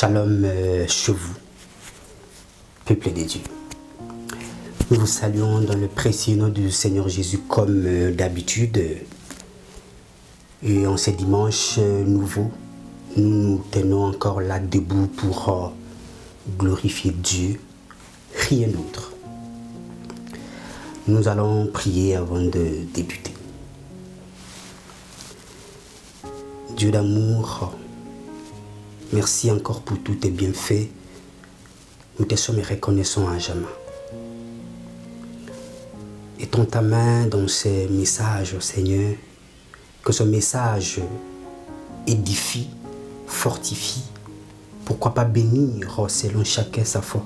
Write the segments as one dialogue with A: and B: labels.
A: Shalom chez vous, peuple de Dieu. Nous vous saluons dans le précieux nom du Seigneur Jésus comme d'habitude. Et en ce dimanche nouveau, nous nous tenons encore là debout pour glorifier Dieu, rien d'autre. Nous allons prier avant de débuter. Dieu d'amour, merci encore pour tous tes bienfaits. Nous te sommes reconnaissants à jamais. Étends ta main dans ces messages, Seigneur, que ce message édifie, fortifie, pourquoi pas bénir selon chacun sa foi.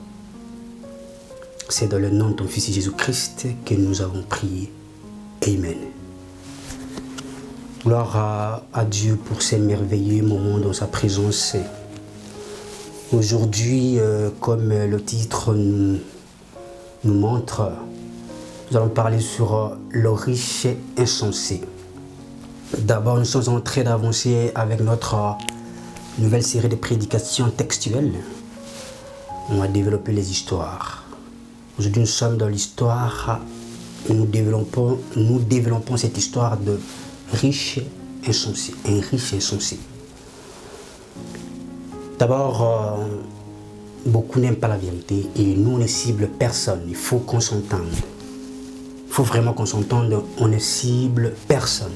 A: C'est dans le nom de ton Fils Jésus-Christ que nous avons prié. Amen. Gloire à Dieu pour ces merveilleux moments dans sa présence. Aujourd'hui, comme le titre nous montre, nous allons parler sur le riche insensé. D'abord, nous sommes en train d'avancer avec notre nouvelle série de prédications textuelles. On va développer les histoires. Aujourd'hui, nous sommes dans l'histoire, nous développons cette histoire de riche insensé, un riche insensé. D'abord, beaucoup n'aiment pas la vérité et nous, on ne cible personne. Il faut qu'on s'entende. Il faut vraiment qu'on s'entende. On ne cible personne.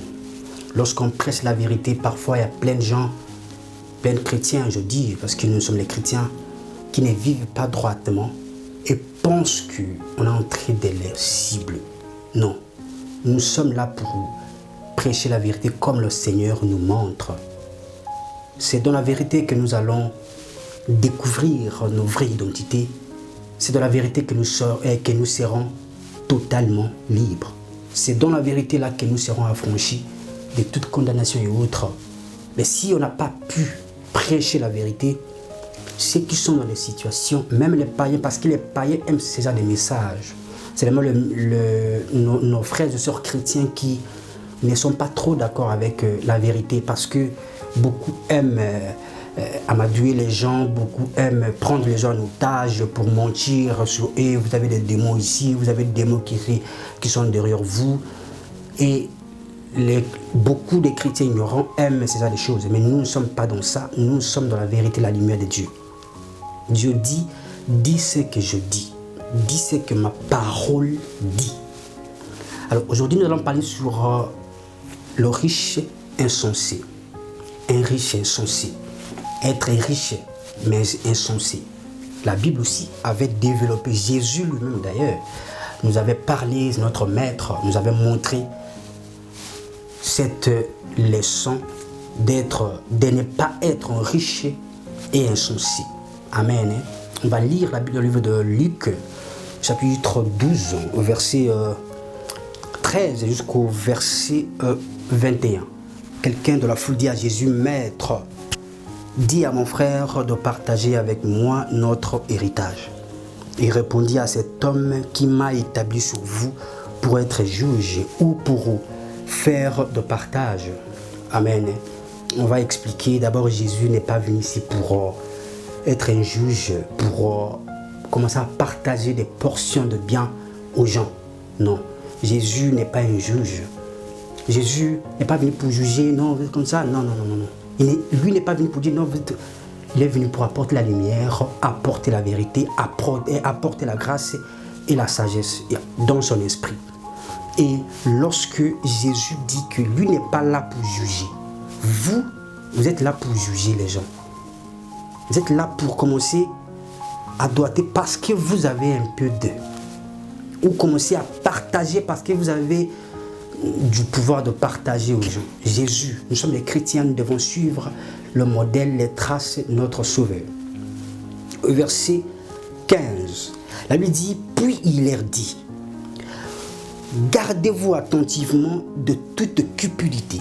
A: Lorsqu'on presse la vérité, parfois il y a plein de gens, plein de chrétiens, je dis, parce que nous sommes les chrétiens, qui ne vivent pas droitement et pensent qu'on est en train de les cibler. Non, nous sommes là pour prêcher la vérité comme le Seigneur nous montre. C'est dans la vérité que nous allons découvrir nos vraies identités. C'est dans la vérité que nous serons totalement libres. C'est dans la vérité là que nous serons affranchis de toute condamnation et autres. Mais si on n'a pas pu prêcher la vérité, ceux qui sont dans les situations, même les païens, parce que les païens aiment ce genre de messages. C'est vraiment nos frères et sœurs chrétiens qui ne sont pas trop d'accord avec la vérité, parce que beaucoup aiment amadouer les gens, beaucoup aiment prendre les gens en otage pour mentir sur eux. Vous avez des démons ici, vous avez des démons qui sont derrière vous. Et beaucoup de chrétiens ignorants aiment ces genre de choses. Mais nous ne sommes pas dans ça, nous sommes dans la vérité, la lumière de Dieu. Dieu dit, dis ce que je dis, dis ce que ma parole dit. Alors aujourd'hui nous allons parler sur le riche insensé. Un riche insensé. Être riche mais insensé. La Bible aussi avait développé, Jésus lui-même d'ailleurs, nous avait parlé, notre maître nous avait montré cette leçon de ne pas être riche et insensé. Amen. On va lire la Bible dans le livre de Luc, chapitre 12, au verset 13 jusqu'au verset 21. Quelqu'un de la foule dit à Jésus, Maître, dis à mon frère de partager avec moi notre héritage. Il répondit à cet homme qui m'a établi sur vous pour être juge ou pour faire de partage. Amen. On va expliquer. D'abord, Jésus n'est pas venu ici pour être un juge, pour commencer à partager des portions de biens aux gens. Non, Jésus n'est pas un juge. Jésus n'est pas venu pour juger, non, comme ça, non. Lui n'est pas venu pour dire, non, il est venu pour apporter la lumière, apporter la vérité, apporter la grâce et la sagesse dans son esprit. Et lorsque Jésus dit que lui n'est pas là pour juger, vous êtes là pour juger les gens. Vous êtes là pour commencer à doiter parce que vous avez un peu de. Ou commencer à partager parce que vous avez du pouvoir de partager aux gens. Jésus, nous sommes les chrétiens, nous devons suivre le modèle, les traces de notre Sauveur. Au verset 15, la Bible dit, puis il leur dit, gardez-vous attentivement de toute cupidité,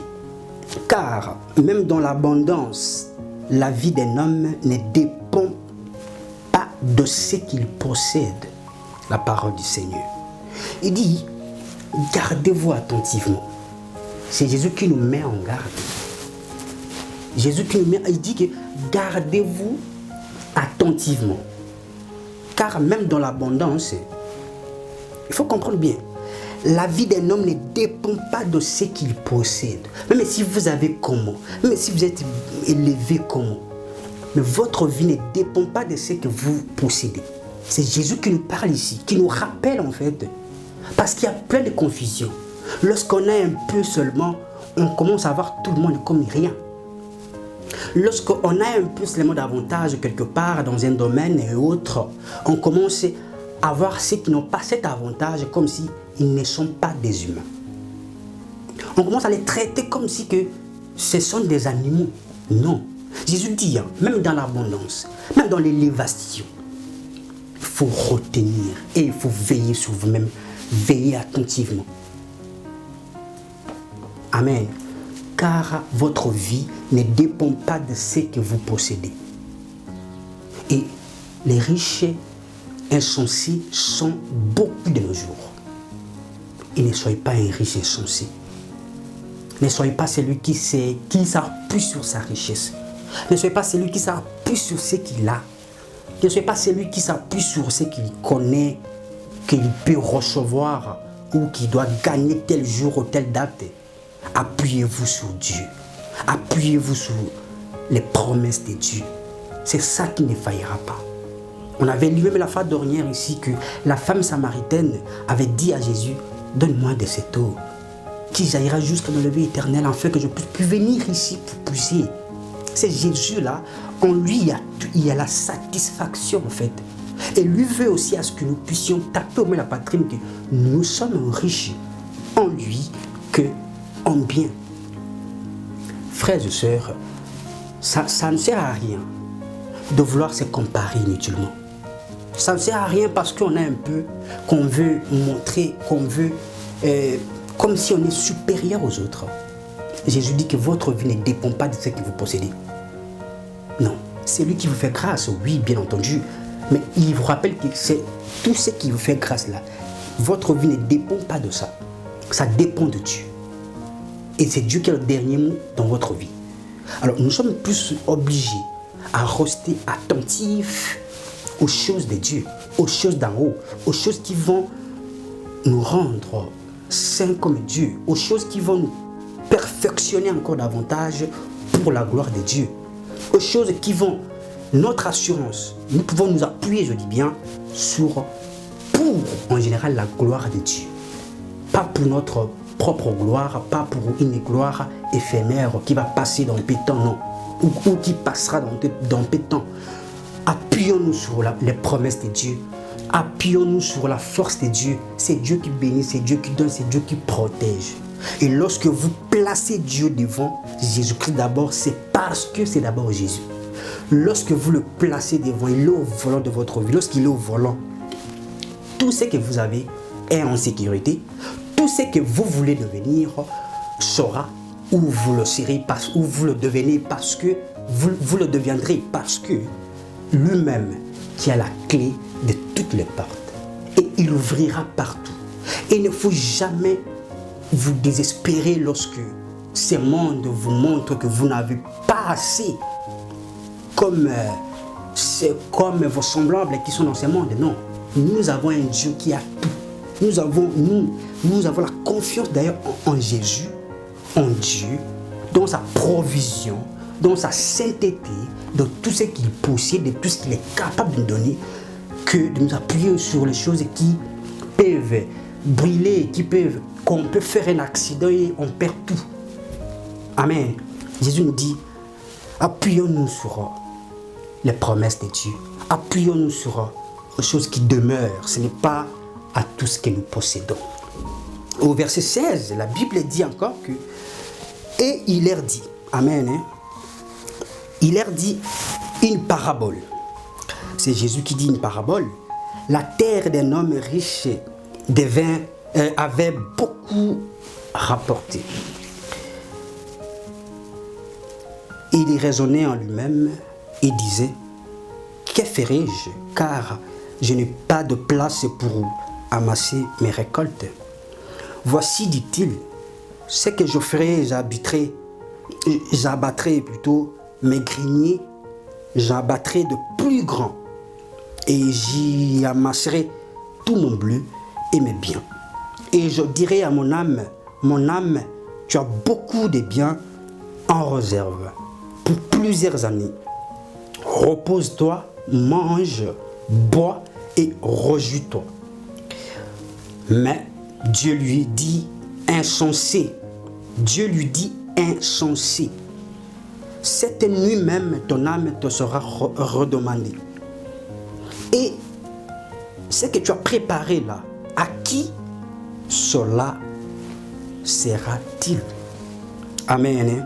A: car même dans l'abondance, la vie d'un homme ne dépend pas de ce qu'il possède. La parole du Seigneur. Il dit, gardez-vous attentivement. C'est Jésus qui nous met en garde. Jésus qui nous met, il dit que gardez-vous attentivement. Car même dans l'abondance, il faut comprendre bien, la vie d'un homme ne dépend pas de ce qu'il possède. Même si vous avez comment, même si vous êtes élevé comment, mais votre vie ne dépend pas de ce que vous possédez. C'est Jésus qui nous parle ici, qui nous rappelle en fait. Parce qu'il y a plein de confusion. Lorsqu'on a un peu seulement, on commence à voir tout le monde comme rien. Lorsqu'on a un peu seulement d'avantage quelque part dans un domaine et autre, on commence à voir ceux qui n'ont pas cet avantage comme si ils ne sont pas des humains. On commence à les traiter comme si que ce sont des animaux. Non. Jésus dit, même dans l'abondance, même dans l'élévation, il faut retenir et il faut veiller sur vous-même, veiller attentivement. Amen. Car votre vie ne dépend pas de ce que vous possédez. Et les riches insensés sont beaucoup de nos jours. Et ne soyez pas un riche insensé. Ne soyez pas celui qui s'appuie sur sa richesse. Ne soyez pas celui qui s'appuie sur ce qu'il a. Ne soyez pas celui qui s'appuie sur ce qu'il connaît, qu'il peut recevoir ou qu'il doit gagner tel jour ou telle date. Appuyez-vous sur Dieu. Appuyez-vous sur les promesses de Dieu. C'est ça qui ne faillira pas. On avait lu même la fois dernière ici que la femme samaritaine avait dit à Jésus, donne-moi de cette eau qui jaillira jusqu'à dans le vie éternel afin que je puisse venir ici pour puiser. C'est Jésus-là, en lui il y a la satisfaction en fait. Et lui veut aussi à ce que nous puissions taper au moins la poitrine que nous sommes riches en lui que en bien. Frères et sœurs, ça ne sert à rien de vouloir se comparer inutilement. Ça ne sert à rien parce qu'on a un peu, qu'on veut montrer, qu'on veut, comme si on est supérieur aux autres. Jésus dit que votre vie ne dépend pas de ce que vous possédez. Non, c'est lui qui vous fait grâce, oui, bien entendu. Mais il vous rappelle que c'est tout ce qui vous fait grâce là. Votre vie ne dépend pas de ça. Ça dépend de Dieu. Et c'est Dieu qui a le dernier mot dans votre vie. Alors nous sommes plus obligés à rester attentifs aux choses de Dieu, aux choses d'en haut, aux choses qui vont nous rendre saints comme Dieu, aux choses qui vont nous perfectionner encore davantage pour la gloire de Dieu, aux choses qui vont, notre assurance, nous pouvons nous appuyer, je dis bien, pour en général la gloire de Dieu. Pas pour notre propre gloire, pas pour une gloire éphémère qui va passer dans peu de temps, non, ou qui passera dans peu de temps. Appuyons-nous sur les promesses de Dieu. Appuyons-nous sur la force de Dieu. C'est Dieu qui bénit, c'est Dieu qui donne, c'est Dieu qui protège. Et lorsque vous placez Dieu devant Jésus-Christ d'abord, c'est parce que c'est d'abord Jésus. Lorsque vous le placez devant, il est au volant de votre vie. Lorsqu'il est au volant, tout ce que vous avez est en sécurité. Tout ce que vous voulez devenir sera, ou vous le serez, ou vous le devenez parce que vous le deviendrez parce que lui-même qui a la clé de toutes les portes. Et il ouvrira partout. Et il ne faut jamais vous désespérer lorsque ce monde vous montre que vous n'avez pas assez comme vos semblables qui sont dans ce monde. Non, nous avons un Dieu qui a tout. Nous avons la confiance d'ailleurs en Jésus, en Dieu, dans sa provision, dans sa sainteté, dans tout ce qu'il possède, de tout ce qu'il est capable de nous donner, que de nous appuyer sur les choses qui peuvent brûler, qu'on peut faire un accident et on perd tout. Amen. Jésus nous dit, appuyons-nous sur les promesses de Dieu. Appuyons-nous sur les choses qui demeurent. Ce n'est pas à tout ce que nous possédons. Au verset 16, la Bible dit encore que et il leur dit, amen, il leur dit une parabole. C'est Jésus qui dit une parabole. La terre d'un homme riche avait beaucoup rapporté. Il raisonnait en lui-même et disait, que ferai-je, car je n'ai pas de place pour amasser mes récoltes. Voici, dit-il, ce que je ferai, j'abattrai plutôt mes greniers j'abattrai de plus grands et j'y amasserai tout mon bleu et mes biens. Et je dirai à mon âme, tu as beaucoup de biens en réserve pour plusieurs années. Repose-toi, mange, bois et réjouis-toi. Mais Dieu lui dit insensé. Dieu lui dit insensé. Cette nuit même, ton âme te sera redemandée. Et ce que tu as préparé là, à qui cela sera-t-il? Amen.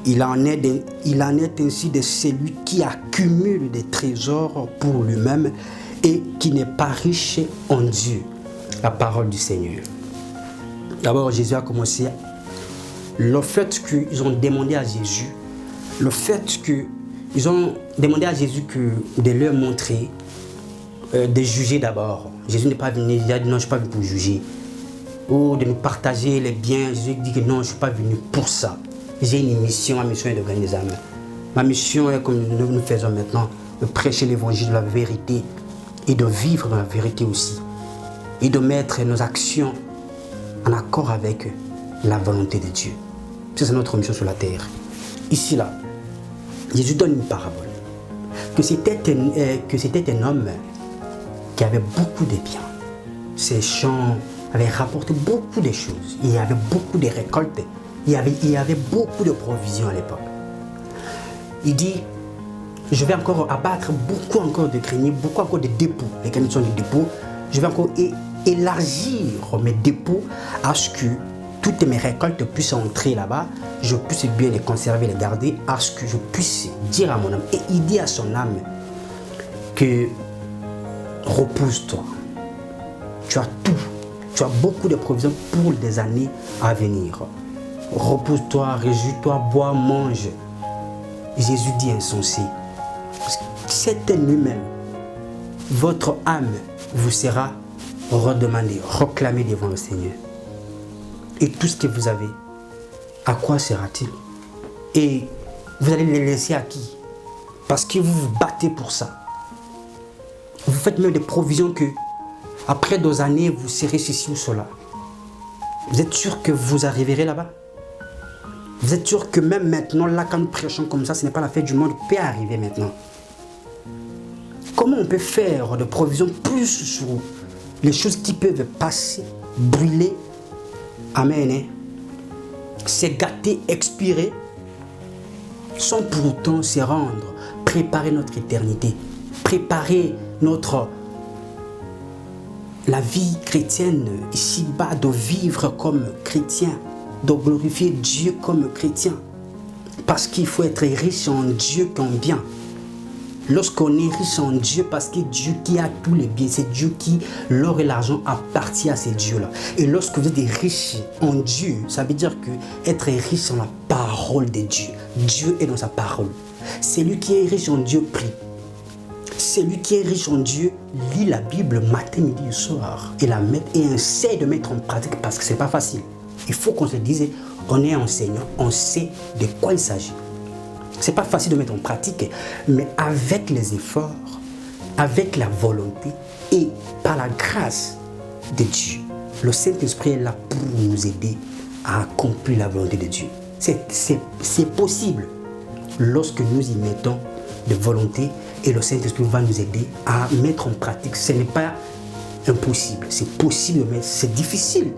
A: Il en est ainsi de celui qui accumule des trésors pour lui-même et qui n'est pas riche en Dieu. La parole du Seigneur. D'abord, Jésus a commencé. Le fait qu'ils ont demandé à Jésus, de leur montrer, de juger d'abord. Jésus n'est pas venu, il a dit non, je ne suis pas venu pour juger. Ou de nous partager les biens. Jésus dit que non, je ne suis pas venu pour ça. J'ai une mission, ma mission est de gagner des âmes. Ma mission est comme nous faisons maintenant, de prêcher l'évangile de la vérité et de vivre dans la vérité aussi. Et de mettre nos actions en accord avec la volonté de Dieu. C'est notre mission sur la terre. Ici, là, Jésus donne une parabole. Que c'était un homme qui avait beaucoup de biens. Ses champs avaient rapporté beaucoup de choses. Il y avait beaucoup de récoltes. Il y avait beaucoup de provisions à l'époque. Il dit, je vais encore abattre beaucoup encore de greniers, beaucoup encore de dépôts. Les greniers sont des dépôts. Je vais encore élargir mes dépôts à ce que toutes mes récoltes puissent entrer là-bas. Je puisse bien les conserver, les garder, à ce que je puisse dire à mon âme. Et il dit à son âme que repose-toi. Tu as tout. Tu as beaucoup de provisions pour des années à venir. Repose-toi, réjouis-toi, bois, mange. Jésus dit insensé. Cette nuit même, votre âme vous sera redemandée, réclamée devant le Seigneur. Et tout ce que vous avez, à quoi sera-t-il? Et vous allez les laisser à qui? Parce que vous vous battez pour ça. Vous faites même des provisions que, après 2 années, vous serez ceci ou cela. Vous êtes sûr que vous arriverez là-bas? Vous êtes sûr que même maintenant, là, quand nous prêchons comme ça, ce n'est pas la fête du monde qui peut arriver maintenant? Comment on peut faire de provisions plus sur les choses qui peuvent passer, brûler? Amen. C'est gâter, expirer, sans pour autant se rendre, préparer notre éternité, préparer la vie chrétienne ici-bas, de vivre comme chrétien, de glorifier Dieu comme chrétien. Parce qu'il faut être riche en Dieu qu'en bien. Lorsqu'on est riche en Dieu, parce que Dieu qui a tous les biens, c'est Dieu qui, l'or et l'argent appartient à ces dieux-là. Et lorsque vous êtes riche en Dieu, ça veut dire que être riche en la parole de Dieu. Dieu est dans sa parole. C'est lui qui est riche en Dieu, prie. Celui qui est riche en Dieu lit la Bible matin, midi et soir et la met et essaie de mettre en pratique parce que c'est pas facile. Il faut qu'on se dise, on est enseignant, on sait de quoi il s'agit. C'est pas facile de mettre en pratique, mais avec les efforts, avec la volonté et par la grâce de Dieu, le Saint-Esprit est là pour nous aider à accomplir la volonté de Dieu. C'est possible lorsque nous y mettons de volonté et le Saint-Esprit va nous aider à mettre en pratique. Ce n'est pas impossible, c'est possible, mais c'est difficile.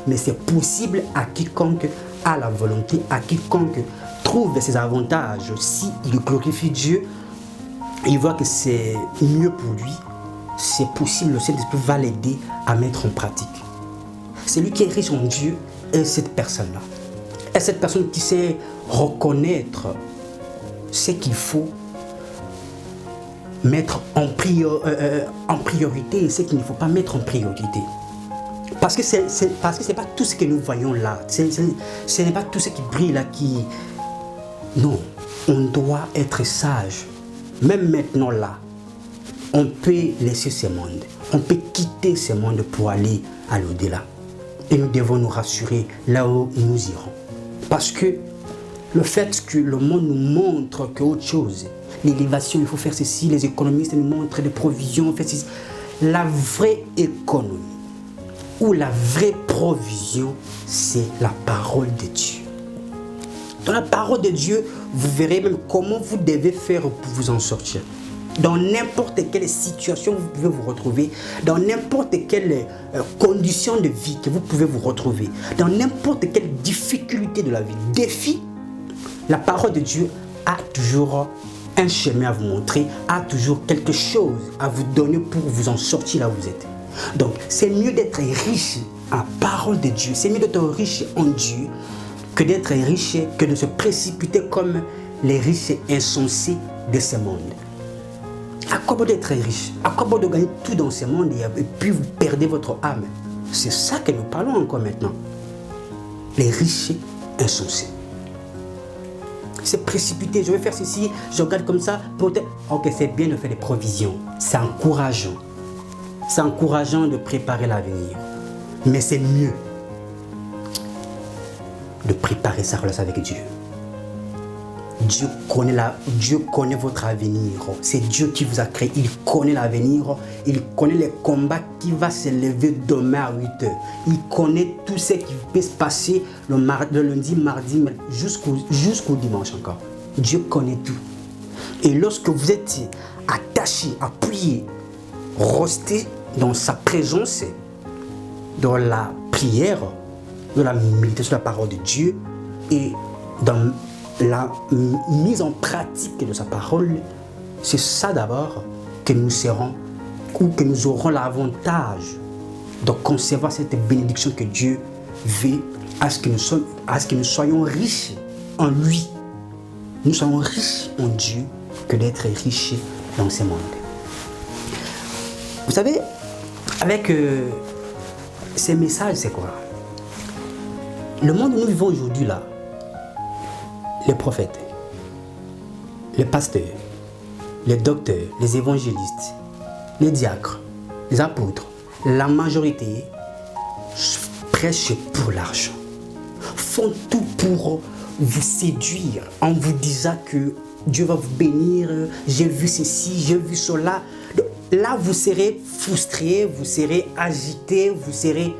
A: Mais c'est possible à quiconque a la volonté, à quiconque trouve ses avantages. S'il glorifie Dieu, il voit que c'est mieux pour lui, c'est possible, le Saint-Esprit va l'aider à mettre en pratique. Celui qui est riche en Dieu est cette personne-là. Est cette personne qui sait reconnaître ce qu'il faut mettre en priorité et ce qu'il ne faut pas mettre en priorité. Parce que c'est pas tout ce que nous voyons là. Ce n'est pas tout ce qui brille là qui... Non, on doit être sage. Même maintenant là, on peut laisser ce monde. On peut quitter ce monde pour aller à l'au-delà. Et nous devons nous rassurer là où nous irons. Parce que le fait que le monde nous montre qu'autre chose, l'élévation, il faut faire ceci, les économistes nous montrent des provisions, faire ceci. La vraie économie ou la vraie provision, c'est la parole de Dieu. Dans la parole de Dieu, vous verrez même comment vous devez faire pour vous en sortir. Dans n'importe quelle situation vous pouvez vous retrouver, dans n'importe quelle condition de vie que vous pouvez vous retrouver, dans n'importe quelle difficulté de la vie, défi, la parole de Dieu a toujours un chemin à vous montrer, a toujours quelque chose à vous donner pour vous en sortir là où vous êtes. Donc, c'est mieux d'être riche en parole de Dieu, c'est mieux d'être riche en Dieu que d'être riche, que de se précipiter comme les riches insensés de ce monde. À quoi bon d'être riche? À quoi bon de gagner tout dans ce monde et puis vous perdez votre âme? C'est ça que nous parlons encore maintenant. Les riches insensés. C'est précipité, je vais faire ceci, je regarde comme ça. Ok, c'est bien de faire des provisions. C'est encourageant. C'est encourageant de préparer l'avenir. Mais c'est mieux de préparer sa relation avec Dieu. Dieu connaît votre avenir. C'est Dieu qui vous a créé. Il connaît l'avenir. Il connaît les combats qui vont se lever demain à 8 heures. Il connaît tout ce qui peut se passer le lundi, mardi, jusqu'au dimanche encore. Dieu connaît tout. Et lorsque vous êtes attaché, appuyé, resté dans sa présence, dans la prière, dans la méditation de la parole de Dieu et dans la mise en pratique de sa parole, c'est ça d'abord que nous serons ou que nous aurons l'avantage de concevoir cette bénédiction que Dieu veut à ce que nous soyons riches en lui. Nous soyons riches en Dieu que d'être riches dans ce monde. Vous savez, avec ces messages, c'est quoi? Le monde où nous vivons aujourd'hui là, les prophètes, les pasteurs, les docteurs, les évangélistes, les diacres, les apôtres, la majorité prêchent pour l'argent, font tout pour vous séduire en vous disant que Dieu va vous bénir, j'ai vu ceci, j'ai vu cela. Là, vous serez frustré, vous serez agité, vous serez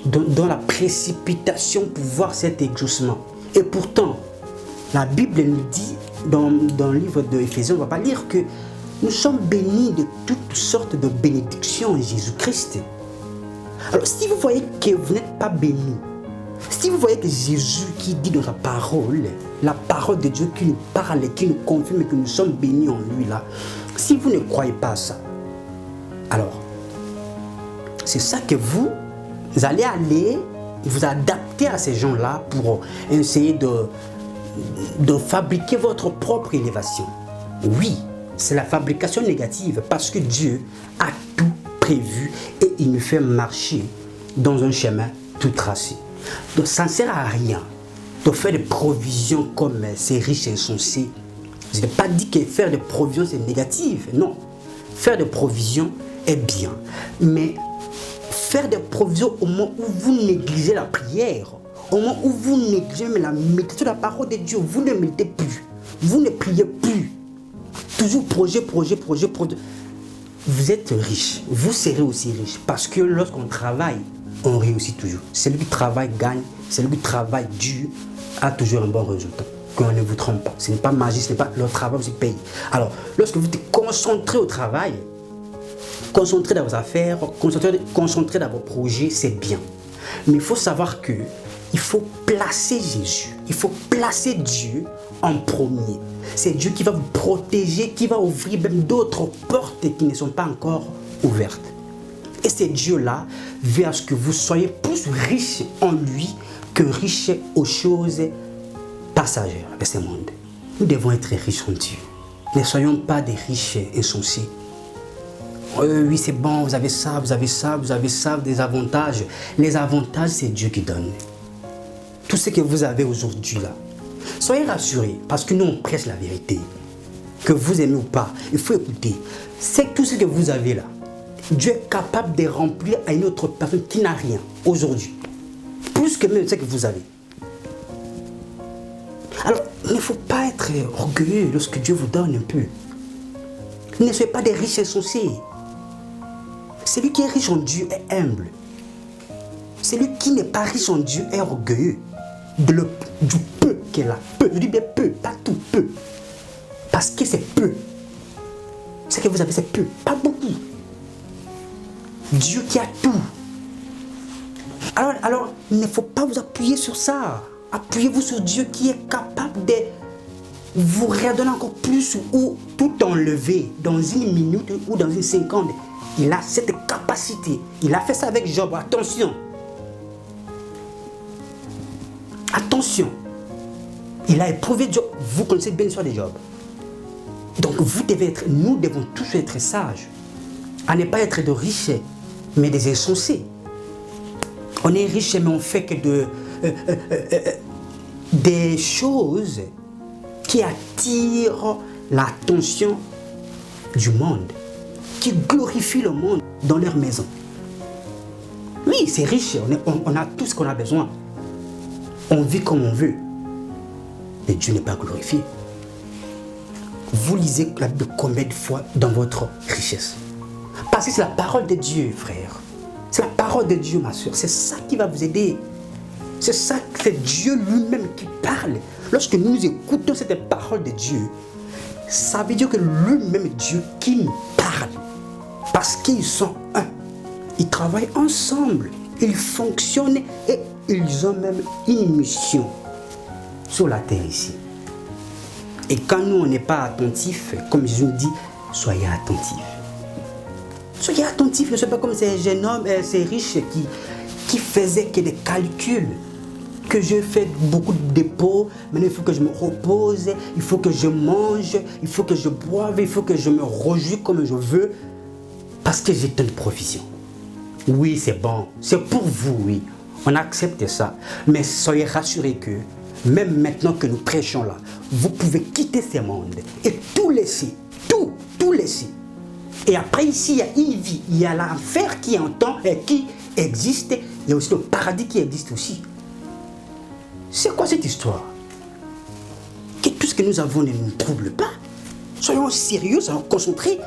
A: dans la précipitation pour voir cet exaucement. Et pourtant, la Bible nous dit, dans le livre de Éphésiens, on ne va pas lire que nous sommes bénis de toutes sortes de bénédictions en Jésus-Christ. Alors, si vous voyez que vous n'êtes pas béni, si vous voyez que Jésus qui dit dans sa parole, la parole de Dieu qui nous parle et qui nous confirme que nous sommes bénis en lui là, si vous ne croyez pas à ça, alors, c'est ça que vous allez vous adapter à ces gens-là pour essayer de fabriquer votre propre élévation. Oui, c'est la fabrication négative parce que Dieu a tout prévu et il nous fait marcher dans un chemin tout tracé. Donc ça ne sert à rien de faire des provisions comme ces riches insensés. Je n'ai pas dit que faire des provisions c'est négatif, non. Faire des provisions est bien, mais faire des provisions au moment où vous négligez la prière, au moment où vous négligez la méditation de la parole de Dieu, vous ne méditez plus, vous ne priez plus. Toujours projet. Vous êtes riche, vous serez aussi riche. Parce que lorsqu'on travaille, on réussit toujours. Celui qui travaille gagne, celui qui travaille dur a toujours un bon résultat. Qu'on ne vous trompe pas. Ce n'est pas magie, ce n'est pas le travail qui paye. Alors, lorsque vous êtes concentré au travail, concentré dans vos affaires, concentré dans vos projets, c'est bien. Mais il faut savoir que il faut placer Jésus, il faut placer Dieu en premier. C'est Dieu qui va vous protéger, qui va ouvrir même d'autres portes qui ne sont pas encore ouvertes. Et c'est Dieu-là veut à ce que vous soyez plus riches en lui que riches aux choses passagères de ce monde. Nous devons être riches en Dieu. Ne soyons pas des riches insensés. Oui, c'est bon, vous avez ça, des avantages. Les avantages, c'est Dieu qui donne. Tout ce que vous avez aujourd'hui là, soyez rassurés, parce que nous on prêche la vérité. Que vous aimez ou pas, il faut écouter. C'est tout ce que vous avez là. Dieu est capable de remplir à une autre personne qui n'a rien aujourd'hui. Plus que même ce que vous avez. Alors, il ne faut pas être orgueilleux lorsque Dieu vous donne un peu. Ne soyez pas des riches insensés. Celui qui est riche en Dieu est humble. Celui qui n'est pas riche en Dieu est orgueilleux. Du peu qu'elle a. Peu, je dis bien peu, pas tout, peu. Parce que c'est peu. Ce que vous avez, c'est peu, pas beaucoup. Dieu qui a tout. Alors, il ne faut pas vous appuyer sur ça. Appuyez-vous sur Dieu qui est capable de vous redonner encore plus ou tout enlever dans une minute ou dans une seconde. Il a cette capacité. Il a fait ça avec Job. Attention. Attention. Il a éprouvé Job. Vous connaissez bien l'histoire de Job. Donc nous devons tous être sages. À ne pas être de riches, mais des insensés. On est riche, mais on fait que des choses qui attirent l'attention du monde, qui glorifient le monde dans leur maison. Oui, c'est riche, on a tout ce qu'on a besoin. On vit comme on veut. Mais Dieu n'est pas glorifié. Vous lisez la Bible combien de fois dans votre richesse? Parce que c'est la parole de Dieu, frère. C'est la parole de Dieu, ma soeur. C'est ça qui va vous aider. C'est Dieu lui-même qui parle. Lorsque nous écoutons cette parole de Dieu, ça veut dire que lui-même Dieu qui nous parle. Parce qu'ils sont un. Ils travaillent ensemble. Ils fonctionnent et ils ont même une mission sur la terre ici. Et quand nous, on n'est pas attentifs, comme Jésus nous dit, soyez attentifs. Soyez attentifs, ne soyez pas comme ces jeunes hommes, ces riches qui faisaient que des calculs. Que je fais beaucoup de dépôts, maintenant il faut que je me repose, il faut que je mange, il faut que je boive, il faut que je me réjouisse comme je veux, parce que j'ai une provision. Oui, c'est bon, c'est pour vous, oui, on accepte ça, mais soyez rassurés que, même maintenant que nous prêchons là, vous pouvez quitter ce monde et tout laisser, tout laisser. Et après ici, il y a une vie, il y a l'enfer qui entend et qui existe, il y a aussi le paradis qui existe aussi. C'est quoi cette histoire? Que tout ce que nous avons ne nous trouble pas. Soyons sérieux, soyons concentrés.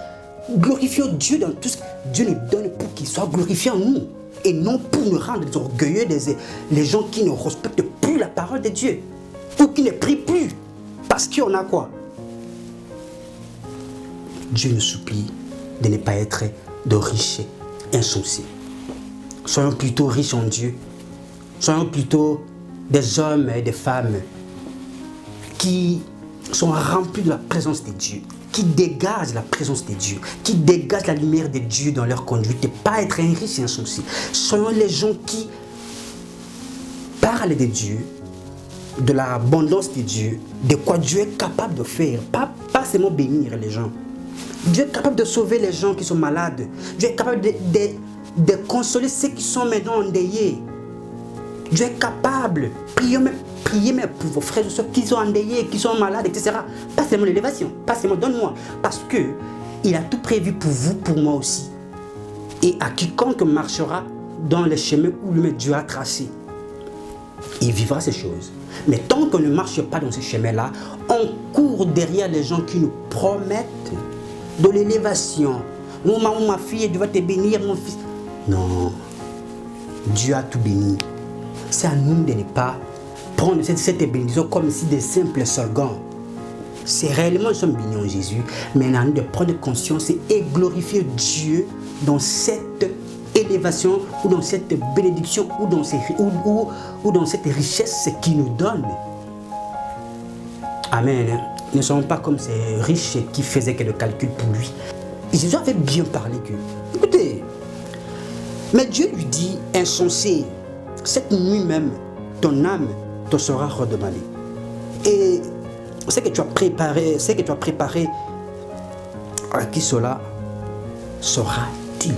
A: Glorifions Dieu dans tout ce que Dieu nous donne pour qu'il soit glorifié en nous. Et non pour nous rendre des orgueilleux, les gens qui ne respectent plus la parole de Dieu. Ou qui ne prient plus. Parce qu'on a quoi? Dieu nous supplie de ne pas être de riches insensés. Soyons plutôt riches en Dieu. Soyons plutôt des hommes et des femmes qui sont remplis de la présence de Dieu, qui dégagent la présence de Dieu, qui dégagent la lumière de Dieu dans leur conduite, et pas être un riche et insensé. Soyons les gens qui parlent de Dieu, de l'abondance de Dieu, de quoi Dieu est capable de faire, pas seulement bénir les gens. Dieu est capable de sauver les gens qui sont malades. Dieu est capable de consoler ceux qui sont maintenant endeuillés. Dieu est capable. Priez même pour vos frères et soeurs qui sont endeuillés, qui sont malades, etc. Pas seulement l'élévation, pas seulement donne-moi. Parce que il a tout prévu pour vous, pour moi aussi. Et à quiconque marchera dans les chemins où lui-même Dieu a tracé, il vivra ces choses. Mais tant qu'on ne marche pas dans ces chemins-là, on court derrière les gens qui nous promettent de l'élévation. Oh, ma fille, Dieu va te bénir, mon fils. Non. Dieu a tout béni. C'est à nous de ne pas prendre cette bénédiction comme si des simples slogans. C'est réellement nous sommes bénis en Jésus, mais à nous de prendre conscience et glorifier Dieu dans cette élévation ou dans cette bénédiction ou dans cette richesse qu'il nous donne. Amen. Ne sommes pas comme ces riches qui faisaient que le calcul pour lui. Jésus avait bien parlé que, écoutez, mais Dieu lui dit, insensé, cette nuit même, ton âme te sera redemandée. Et ce que tu as préparé, à qui cela sera-t-il?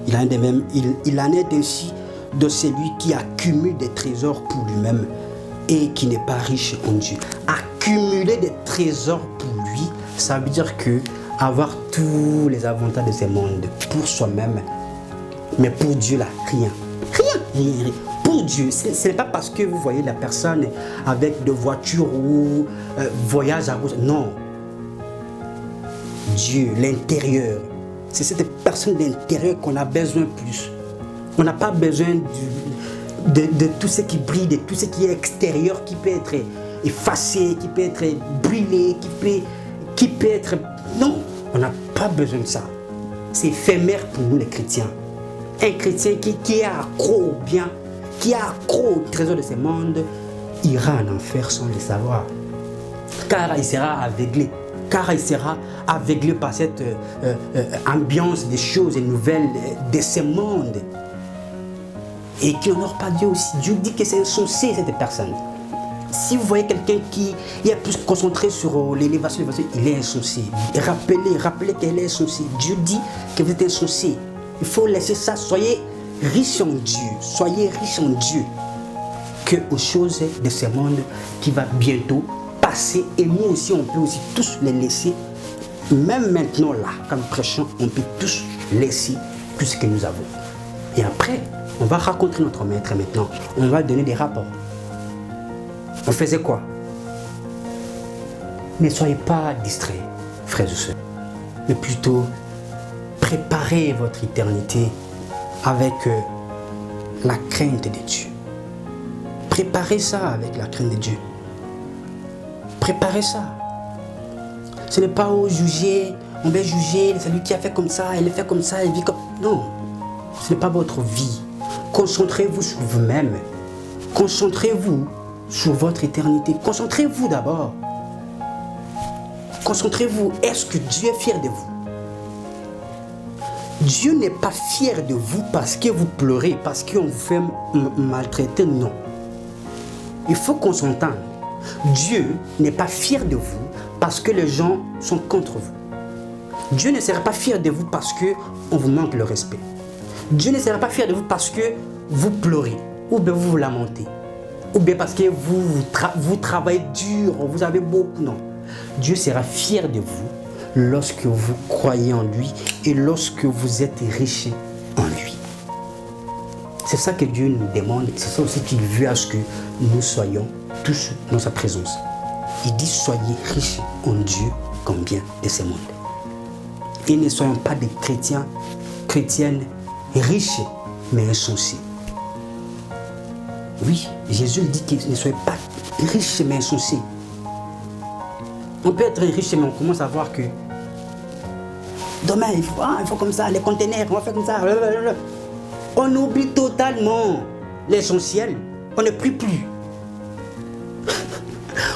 A: Il en est ainsi de celui qui accumule des trésors pour lui-même et qui n'est pas riche en Dieu. Accumuler des trésors pour lui, ça veut dire que avoir tous les avantages de ce monde pour soi-même, mais pour Dieu là, rien. Pour Dieu, ce n'est pas parce que vous voyez la personne avec de voitures ou voyage à gauche. Non. Dieu, l'intérieur. C'est cette personne d'intérieur qu'on a besoin plus. On n'a pas besoin de tout ce qui brille, de tout ce qui est extérieur, qui peut être effacé, qui peut être brûlé, qui peut être... Non, on n'a pas besoin de ça. C'est éphémère pour nous les chrétiens. Un chrétien qui est accro au bien, qui est accro au trésor de ce monde, ira en enfer sans le savoir. Car il sera aveuglé. Car il sera aveuglé par cette ambiance des choses nouvelles de ce monde. Et qui n'honore pas Dieu aussi. Dieu dit que c'est insensé cette personne. Si vous voyez quelqu'un qui est plus concentré sur l'élévation, il est insensé. Rappelez qu'elle est insensé. Dieu dit que vous êtes insensé. Il faut laisser ça. Soyez riches en Dieu. Soyez riches en Dieu. Que aux choses de ce monde qui va bientôt passer. Et nous aussi, on peut aussi tous les laisser. Même maintenant là, comme prêchant, on peut tous laisser tout ce que nous avons. Et après, on va raconter notre maître maintenant. On va donner des rapports. On faisait quoi? Ne soyez pas distraits, frères et sœurs, mais plutôt préparez votre éternité avec la crainte de Dieu. Préparez ça avec la crainte de Dieu. Préparez ça. Ce n'est pas au juger, on va juger celui qui a fait comme ça, elle fait comme ça, elle vit comme... Non, ce n'est pas votre vie. Concentrez-vous sur vous-même. Concentrez-vous sur votre éternité. Concentrez-vous d'abord. Concentrez-vous. Est-ce que Dieu est fier de vous? Dieu n'est pas fier de vous parce que vous pleurez, parce qu'on vous fait maltraiter. Non. Il faut qu'on s'entende. Dieu n'est pas fier de vous parce que les gens sont contre vous. Dieu ne sera pas fier de vous parce qu'on vous manque le respect. Dieu ne sera pas fier de vous parce que vous pleurez, ou bien vous vous lamentez, ou bien parce que vous travaillez dur, vous avez beaucoup. Non. Dieu sera fier de vous lorsque vous croyez en lui et lorsque vous êtes riche en lui. C'est ça que Dieu nous demande, c'est ça aussi qu'il veut à ce que nous soyons tous dans sa présence. Il dit soyez riches en Dieu comme bien de ce monde. Et ne soyons pas des chrétiens, chrétiennes riches mais insensés. Oui, Jésus dit qu'il ne soyez pas riches mais insensés. On peut être riche mais on commence à voir que demain il faut comme ça, les conteneurs, on va faire comme ça. On oublie totalement l'essentiel. On ne prie plus.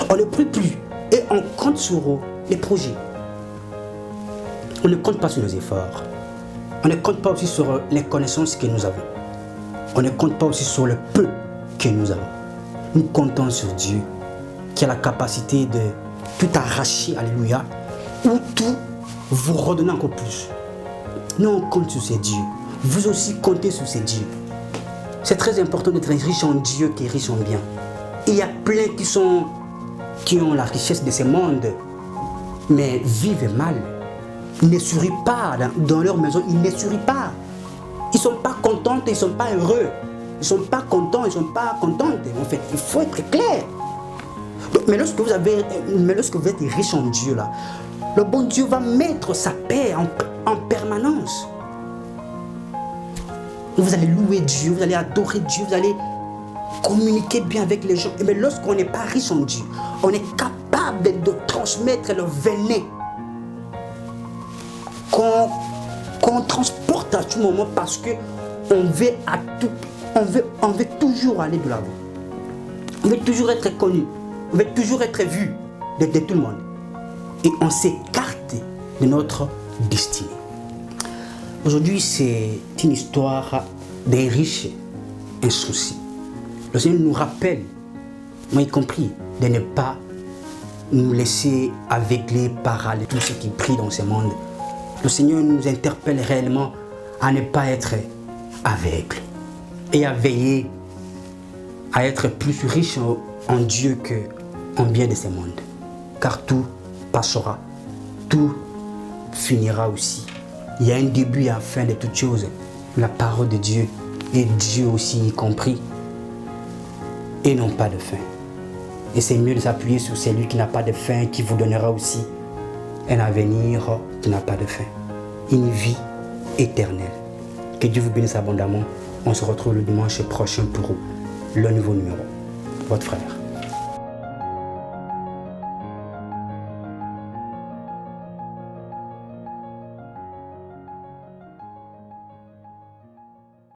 A: On ne prie plus. Et on compte sur les projets. On ne compte pas sur nos efforts. On ne compte pas aussi sur les connaissances que nous avons. On ne compte pas aussi sur le peu que nous avons. Nous comptons sur Dieu qui a la capacité de tout arracher, alléluia, ou tout vous redonner encore plus. Nous on compte sur ces dieux. Vous aussi comptez sur ces dieux. C'est très important d'être riche en Dieu qui est riche en bien. Et il y a plein qui ont la richesse de ce monde, mais vivent mal. Ils ne sourient pas dans leur maison, ils ne sourient pas. Ils ne sont pas contents, ils ne sont pas heureux. Ils ne sont pas contents, ils ne sont pas contentes. En fait, il faut être clair. Mais lorsque vous êtes riche en Dieu, là, le bon Dieu va mettre sa paix en permanence. Vous allez louer Dieu, vous allez adorer Dieu, vous allez communiquer bien avec les gens. Mais lorsqu'on n'est pas riche en Dieu, on est capable de transmettre le venin qu'on transporte à tout moment parce qu'on veut à tout, on veut toujours aller de l'avant. On veut toujours être connu, on veut toujours être vu de tout le monde. Et on s'écarte de notre destinée. Aujourd'hui, c'est une histoire des riches insouciés. Le Seigneur nous rappelle, moi y compris, de ne pas nous laisser aveugler par tout ce qui brille dans ce monde. Le Seigneur nous interpelle réellement à ne pas être aveugles et à veiller à être plus riche en Dieu qu'en bien de ce monde. Car tout passera, tout finira aussi. Il y a un début et une fin de toutes choses. La parole de Dieu et Dieu aussi y compris. et n'ont pas de fin. Et c'est mieux de s'appuyer sur celui qui n'a pas de fin, qui vous donnera aussi un avenir qui n'a pas de fin. Une vie éternelle. Que Dieu vous bénisse abondamment. On se retrouve le dimanche prochain pour le nouveau numéro. Votre frère.